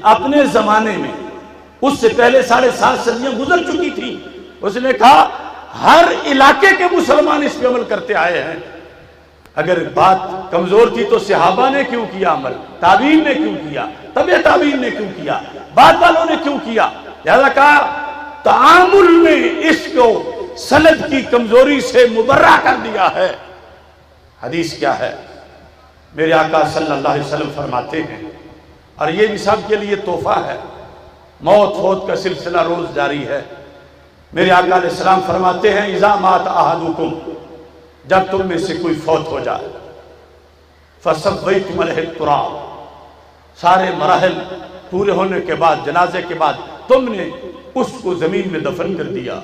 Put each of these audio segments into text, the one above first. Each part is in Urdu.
اپنے زمانے میں، اس سے پہلے 7.5 صدیاں گزر چکی تھی، اس نے کہا ہر علاقے کے مسلمان اس پہ عمل کرتے آئے ہیں۔ اگر بات کمزور تھی تو صحابہ نے کیوں کیا عمل، تابعین نے کیوں کیا، تبع تابعین نے کیوں کیا، بعد والوں نے کیوں کیا؟ لہذا کہا تعامل میں اس کو سند کی کمزوری سے مبرہ کر دیا ہے۔ حدیث کیا ہے؟ میرے آقا صلی اللہ علیہ وسلم فرماتے ہیں، اور یہ بھی سب کے لیے تحفہ ہے، موت فوت کا سلسلہ روز جاری ہے۔ میرے آقا علیہ السلام فرماتے ہیں اذا مات احدکم، جب تم میں سے کوئی فوت ہو جائے، فسویتم علیہ التراب، سارے مراحل پورے ہونے کے بعد، جنازے کے بعد تم نے اس کو زمین میں دفن کر دیا،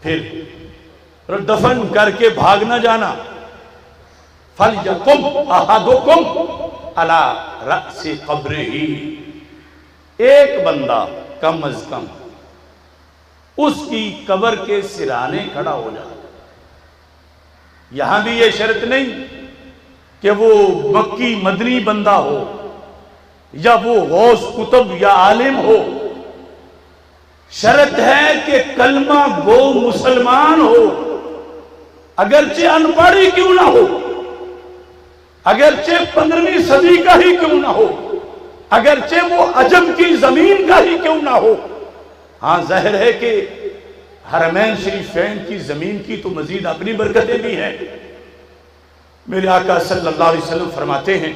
پھر دفن کر کے بھاگ نہ جانا، فَلْيَقُمْ أَحَدُكُمْ عَلَى رَأْسِ قَبْرِهِ، ایک بندہ کم از کم اس کی قبر کے سرانے کھڑا ہو جائے۔ یہاں بھی یہ شرط نہیں کہ وہ مکی مدنی بندہ ہو، یا وہ غوث کتب یا عالم ہو، شرط ہے کہ کلمہ گو مسلمان ہو، اگرچہ ان پڑھ ہی کیوں نہ ہو، اگرچہ 15ویں صدی کا ہی کیوں نہ ہو، اگرچہ وہ عجم کی زمین کا ہی کیوں نہ ہو۔ ہاں ظاہر ہے کہ حرمین شریفین کی زمین کی تو مزید اپنی برکتیں بھی ہیں۔ میرے آقا صلی اللہ علیہ وسلم فرماتے ہیں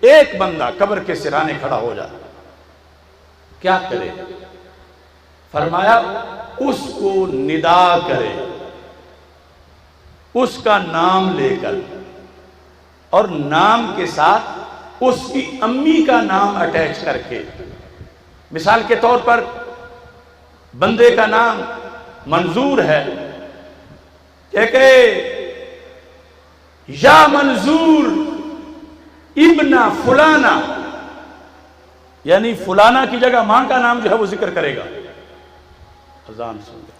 ایک بندہ قبر کے سرانے کھڑا ہو جائے، کیا کرے؟ فرمایا اس کو ندا کرے، اس کا نام لے کر، اور نام کے ساتھ اس کی امی کا نام اٹیچ کر کے، مثال کے طور پر بندے کا نام منظور ہے، کہ یا منظور ابن فلانا، یعنی فلانا کی جگہ ماں کا نام جو ہے وہ ذکر کرے گا۔ اذان سن لیں۔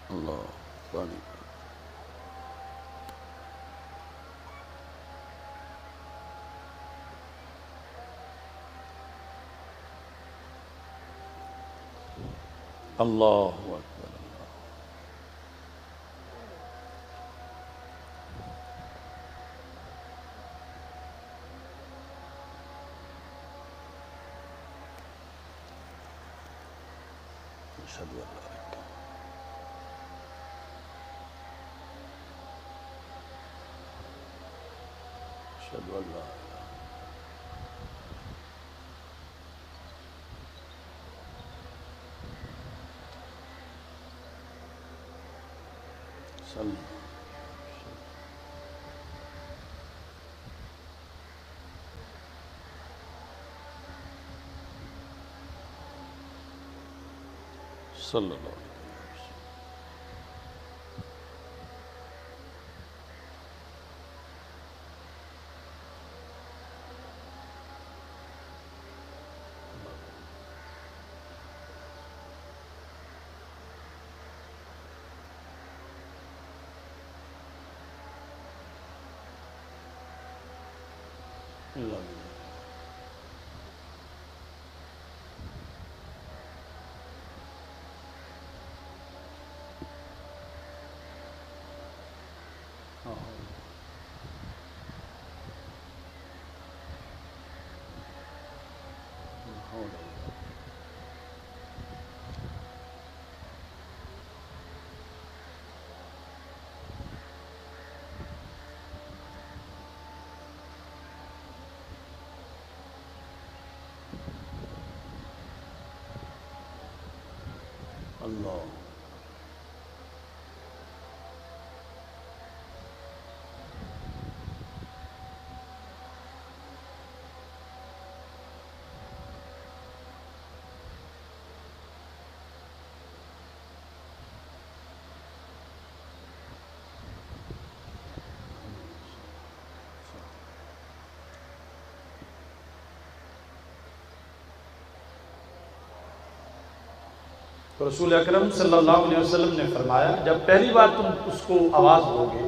اللہ پانی اللہ اکبر، اشہد ان لا الہ الا اللہ، اشہد ان لا الہ صلی اللہ علیہ وسلم۔ اللہ تو رسول اکرم صلی اللہ علیہ وسلم نے فرمایا جب پہلی بار تم اس کو آواز دو گے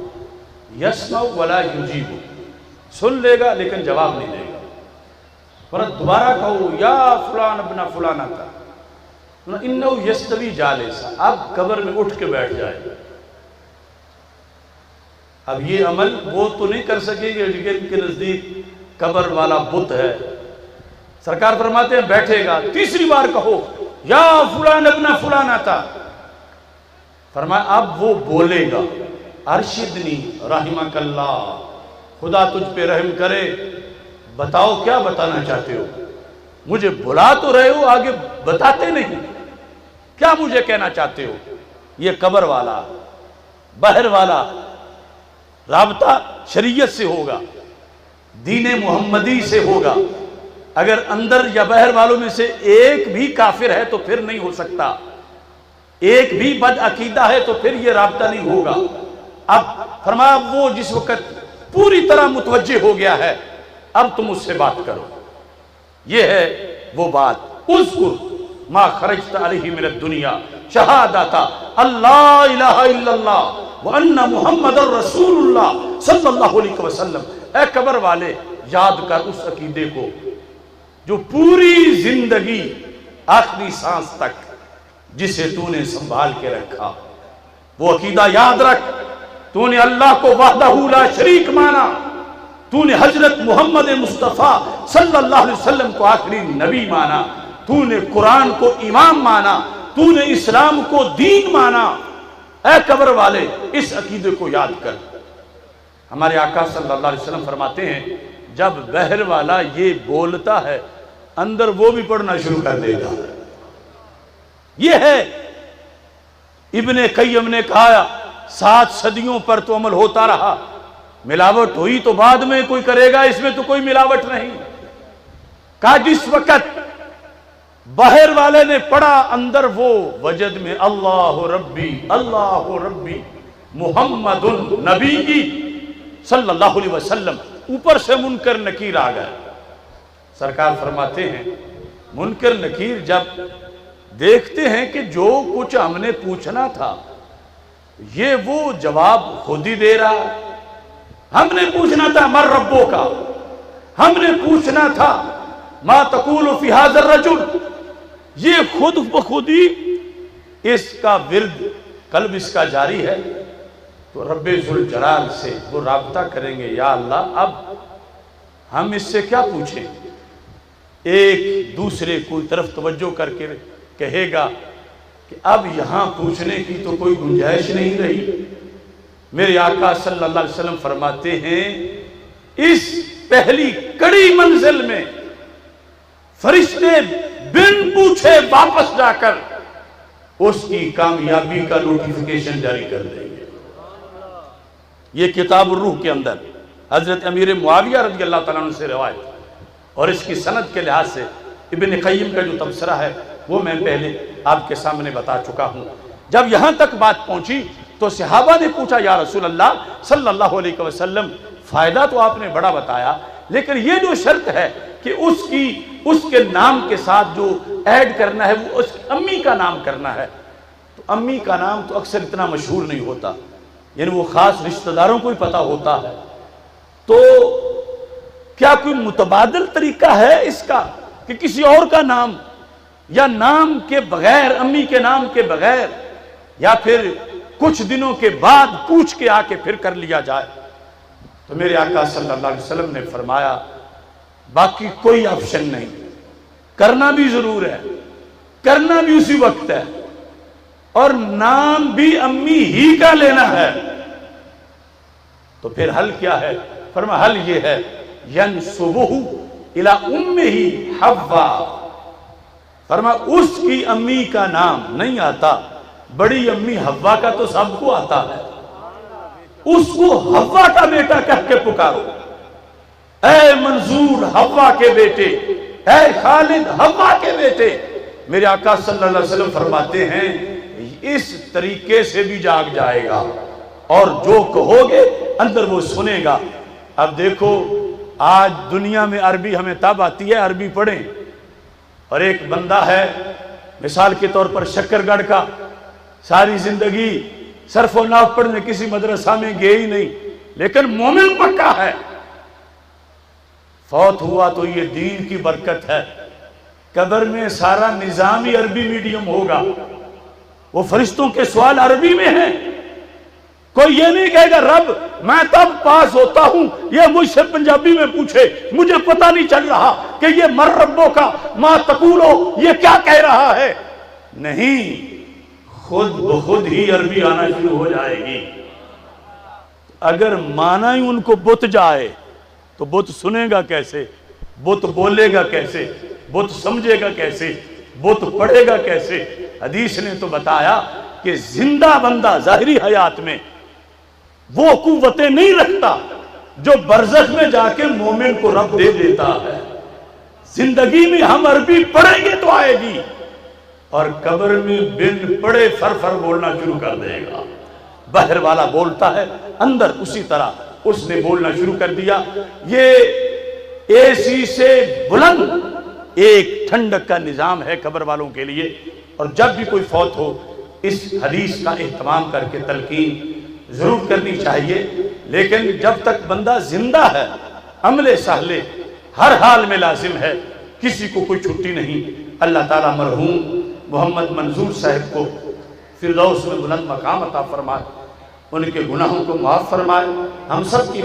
یسمع ولا یجیب، سن لے گا لیکن جواب نہیں دے گا۔ اور دوبارہ کہو یا فلان ابن فلانا کا انہو یستوی جالسا، اب قبر میں اٹھ کے بیٹھ جائے گا۔ اب یہ عمل وہ تو نہیں کر سکے گا لیکن کے نزدیک قبر والا بت ہے۔ سرکار فرماتے ہیں بیٹھے گا، تیسری بار کہو یا فلان ابن فلانا تھا، فرمایا اب وہ بولے گا ارشدنی رحمک اللہ، خدا تجھ پہ رحم کرے، بتاؤ کیا بتانا چاہتے ہو، مجھے بلا تو رہے ہو آگے بتاتے نہیں، کیا مجھے کہنا چاہتے ہو۔ یہ قبر والا بحر والا رابطہ شریعت سے ہوگا، دین محمدی سے ہوگا۔ اگر اندر یا بحر والوں میں سے ایک بھی کافر ہے تو پھر نہیں ہو سکتا، ایک بھی بد عقیدہ ہے تو پھر یہ رابطہ نہیں ہوگا۔ اب فرمایا وہ جس وقت پوری طرح متوجہ ہو گیا ہے اب تم اس سے بات کرو، یہ ہے وہ بات۔ اذکر ما خرجت علیہ من الدنیا شہادت اللہ الہ الا اللہ وان محمد الرسول اللہ صلی اللہ علیہ وسلم۔ اے قبر والے یاد کر اس عقیدے کو جو پوری زندگی آخری سانس تک جسے تو نے سنبھال کے رکھا، وہ عقیدہ یاد رکھ۔ تو نے اللہ کو وحدہ لا شریک مانا، تو نے حضرت محمد مصطفیٰ صلی اللہ علیہ وسلم کو آخری نبی مانا، تو نے قرآن کو امام مانا، تو نے اسلام کو دین مانا۔ اے قبر والے اس عقیدے کو یاد کر۔ ہمارے آقا صلی اللہ علیہ وسلم فرماتے ہیں جب بحر والا یہ بولتا ہے اندر وہ بھی پڑھنا شروع کر دے گا۔ یہ ہے ابن قیم نے کہا 7 صدیوں پر تو عمل ہوتا رہا، ملاوٹ ہوئی تو بعد میں کوئی کرے گا، اس میں تو کوئی ملاوٹ نہیں۔ کہا جس وقت بحر والے نے پڑھا اندر وہ وجد میں اللہ ربی محمد النبی کی صلی اللہ علیہ وسلم، اوپر سے منکر نکیر آ گئے۔ سرکار فرماتے ہیں منکر نکیر جب دیکھتے ہیں کہ جو کچھ ہم نے پوچھنا تھا یہ وہ جواب خود ہی دے رہا، ہم نے پوچھنا تھا مر ربوں کا، ہم نے پوچھنا تھا ما تقول فی ھذا الرجل، یہ خود بخود ہی اس کا ورد قلب اس کا جاری ہے۔ تو رب ذوالجلال سے وہ رابطہ کریں گے یا اللہ اب ہم اس سے کیا پوچھیں۔ ایک دوسرے کو طرف توجہ کر کے کہے گا کہ اب یہاں پوچھنے کی تو کوئی گنجائش نہیں رہی۔ میرے آقا صلی اللہ علیہ وسلم فرماتے ہیں اس پہلی کڑی منزل میں فرشتے بن پوچھے واپس جا کر اس کی کامیابی کا نوٹیفیکیشن جاری کر دیں گے۔ یہ کتاب الروح کے اندر حضرت امیر معاویہ رضی اللہ تعالیٰ عنہ سے روایت، اور اس کی سند کے لحاظ سے ابن قیم کا جو تبصرہ ہے وہ میں پہلے آپ کے سامنے بتا چکا ہوں۔ جب یہاں تک بات پہنچی تو صحابہ نے پوچھا یا رسول اللہ صلی اللہ علیہ وسلم فائدہ تو آپ نے بڑا بتایا لیکن یہ جو شرط ہے کہ اس کے نام کے ساتھ جو ایڈ کرنا ہے وہ اس کی امی کا نام کرنا ہے، تو امی کا نام تو اکثر اتنا مشہور نہیں ہوتا، یعنی وہ خاص رشتہ داروں کو ہی پتہ ہوتا ہے۔ تو کیا کوئی متبادل طریقہ ہے اس کا کہ کسی اور کا نام یا نام کے بغیر، امی کے نام کے بغیر، یا پھر کچھ دنوں کے بعد پوچھ کے آ کے پھر کر لیا جائے؟ تو میرے آقا صلی اللہ علیہ وسلم نے فرمایا باقی کوئی آپشن نہیں، کرنا بھی ضرور ہے، کرنا بھی اسی وقت ہے، اور نام بھی امی ہی کا لینا ہے۔ تو پھر حل کیا ہے؟ فرمایا حل یہ ہے ینسبہ الی امہ حوا، فرمایا اس کی امی کا نام نہیں آتا، بڑی امی حوا کا تو سب کو آتا ہے، اس کو حوا کا بیٹا کہہ کے پکارو، اے منظور حوا کے بیٹے، اے خالد حوا کے بیٹے۔ میرے آقا صلی اللہ علیہ وسلم فرماتے ہیں اس طریقے سے بھی جاگ جائے گا اور جو کہو گے اندر وہ سنے گا۔ اب دیکھو آج دنیا میں عربی ہمیں تب آتی ہے عربی پڑھیں، اور ایک بندہ ہے مثال کے طور پر شکر گڑھ کا، ساری زندگی صرف و نحو پڑھنے کسی مدرسہ میں گئے ہی نہیں، لیکن مومن پکا ہے، فوت ہوا تو یہ دین کی برکت ہے، قبر میں سارا نظام ہی عربی میڈیم ہوگا، وہ فرشتوں کے سوال عربی میں ہیں، کوئی یہ نہیں کہے گا رب میں تب پاس ہوتا ہوں یہ مجھ سے پنجابی میں پوچھے، مجھے پتہ نہیں چل رہا کہ یہ مر ربوں کا ما تقولو یہ کیا کہہ رہا ہے، نہیں، خود بخود ہی عربی آنا شروع ہو جائے گی۔ اگر مانا ہی ان کو بت جائے تو بت سنے گا کیسے، بت بولے گا کیسے، بت سمجھے گا کیسے، بت پڑھے گا کیسے؟ حدیث نے تو بتایا کہ زندہ بندہ ظاہری حیات میں وہ قوتیں نہیں رکھتا جو برزخ میں جا کے مومن کو رب دے دیتا ہے۔ زندگی میں ہم عربی پڑھیں گے تو آئے گی، اور قبر میں بن پڑے فر فر بولنا شروع کر دے گا۔ باہر والا بولتا ہے، اندر اسی طرح اس نے بولنا شروع کر دیا۔ یہ اے سی سے بلند ایک ٹھنڈک کا نظام ہے قبر والوں کے لیے، اور جب بھی کوئی فوت ہو اس حدیث کا اہتمام کر کے تلقین ضرور کرنی چاہیے، لیکن جب تک بندہ زندہ ہے عمل صالح ہر حال میں لازم ہے، کسی کو کوئی چھٹی نہیں۔ اللہ تعالیٰ مرحوم محمد منظور صاحب کو فردوس میں بلند مقام عطا فرمائے، ان کے گناہوں کو معاف فرمائے، ہم سب کی